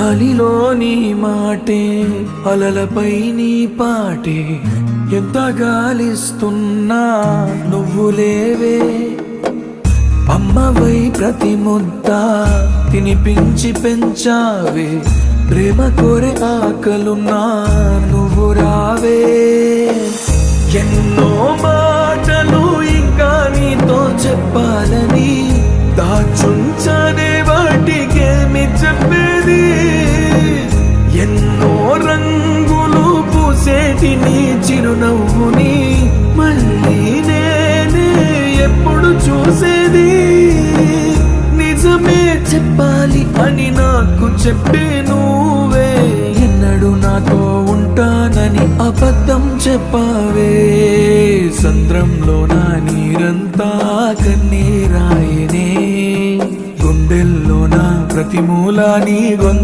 గాలిలోని మాటే అలలపై నీ పాటే ఎంత గాలిస్తున్నా నువ్వు లేవే అమ్మవై ప్రతి ముద్ద తినిపించి పెంచావే ప్రేమ కోరే ఆకలున్నా నువ్వు రావే ఎన్నో మాటలు ఇంకా నీతో చెప్పాలని దాచుంచనే వాటికేమి చెప్పేది ఎన్నో రంగులు పూసేటి నీ చిరునవ్వుని మళ్ళీ నేనే ఎప్పుడు చూసేది నిజమే చెప్పాలి అని నాకు చెప్పే నువ్వే ఎన్నడు నాతో ఉంటానని అబద్ధం చెప్పావే సంద్రంలో నా నీరంతా కన్నీరాయనే గుండెల్లో నా ప్రతి మూలా నీ గొంతే